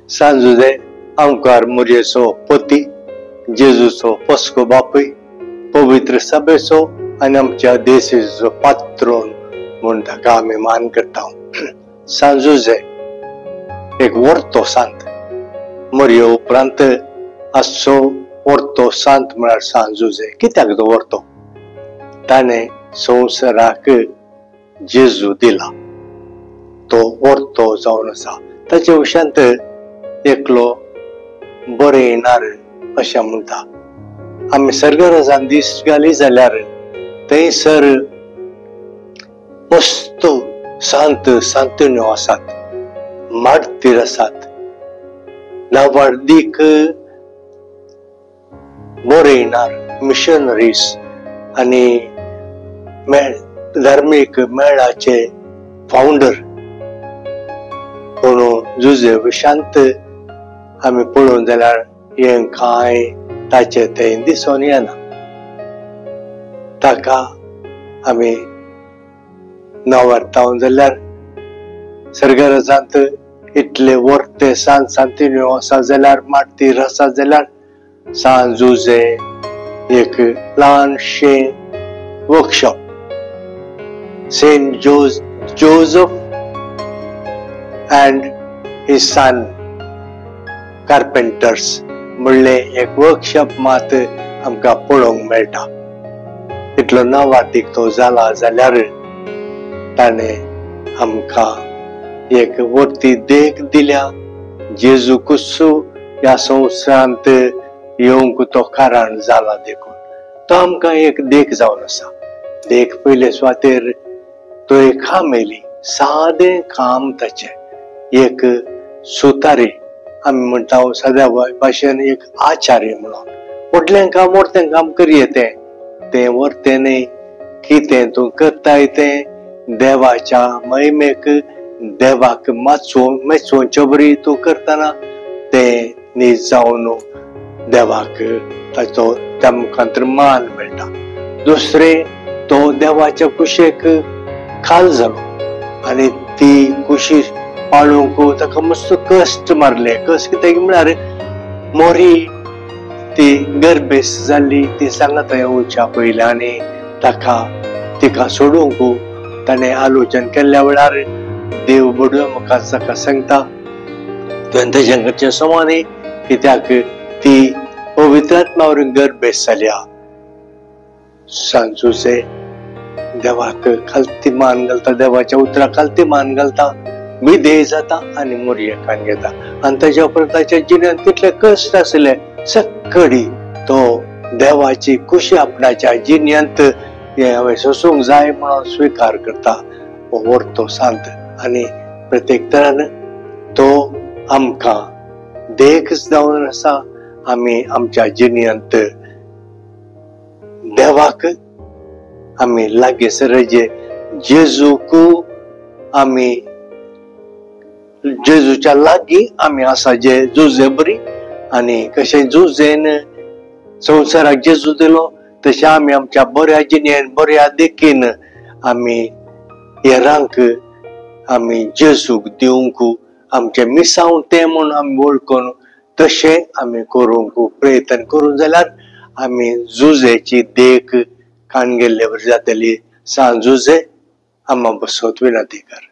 सांजुजे आमकार मुरयेचो पती, जेजूचो पस्को बापूय, पवित्र सभेचो आनी आमच्या देशाचो पात्रोन म्हूण ताका आमी मान करता। सांजुजे एक वर्तो सांत, मुरये उपरांत आजचो वर्तो सांत म्हळ्यार सांजुजे। कित्याक तो वर्तो? ताणे संवसाराक जेजू दिला, तो वर्तो जावन आसा। ताचे विशयांत एकलो बरयणार अशें म्हणटा। आमी सर्गराजान दीस घाली जाल्यार थंयसर मस्त सांत सांतण्यो आसात, मार्तीर आसात, नावार्दीक बरयणार, मिशनरीज आनी धार्मीक मेळाचे फाउंडर म्हणून जुजे विशांत आमी पळोवन जाल्यार हे कांय ताचे थंय दिसून येना। ताका आमी नांवारता जाल्यार सर्गराजांत इतले वर्ते सांत सांतिण्यो आसा जाल्यार, मार्तीर आसा जाल्यार सांजुजे एक ल्हानशें workshop, saint Joseph and his son carpenters म्हणले एक वर्कशॉप मात आमकां पळोवंक मेळटा। इतलो नांवार्दीक तो जाला जाल्यार ताणे आमकां एक वर्ती देख दिल्या। जेजू कुस्सू ह्या संवसारांत येवंक तो कारण जाला देखून तो आमकां एक देख जावन आसा। देख पयले सुवातेर तो एक काम येयली, सादें काम ताचें, एक सुतारी आमी म्हणटा सद्या भाशेन एक आचार्य म्हणून। व्हडलें काम व्हडलें काम करी येतें तें व्हरतें न्ही, कितें तूं करताय तें देवाच्या महिमेक, देवाक मेचोवचे बरी तूं करतना तें न्ही जावन देवाक ताचो त्या मुखांतर मान मेळटा। दुसरें तो देवाच्या कुशेक खाल जालो आनी ती कुशी पाळूंक ताका मस्त कश्ट मारले। कश्ट कित्याक म्हळ्यार मोरी ती गर्भेस जाल्ली, ती सांगत येवच्या पयलीं आनी तिका सोडूंक ताणें आलोचन केल्ल्या वेळार देव बडयो म्हाका ताका सांगता तुवें तेजे कडचें समानी, कित्याक ती पवित्र आत्मा वरवीं गर्भेस जाल्या। सांजुजे देवाक खालती मान घालता, देवाच्या उतराक खालती मान घालता, विधेय जाता आनी मुरयेकान घेता। आनी ताच्या उपरांत ताच्या जिणेंत कितले कश्ट आसले सक्कडी तो देवाची खुशी आपणाच्या जिणेंत हांवें सोसूंक जाय म्हणून स्विकार करता हो वर्तो सांत। आनी प्रत्येक तरान तो आमकां देख जावन आसा। आमी आमच्या जिणेंत देवाक आमी लागींसर जेजूक आमी जेजूच्या लागीं आमी आसा जे जुजे बरी। आनी कशें जुजेन संवसाराक जेजू दिलो तशें आमी आमच्या बऱ्या जिणेन बऱ्या देखीन आमी हेरांक आमी जेजूक दिवंक आमचें मिसांव तें म्हूण आमी वळखून तशें आमी करूंक प्रयत्न करूं जाल्यार आमी जुजेची देख काण गेल्ले बरी जातली। सांजुजे आम्हा बसत विनंती कर।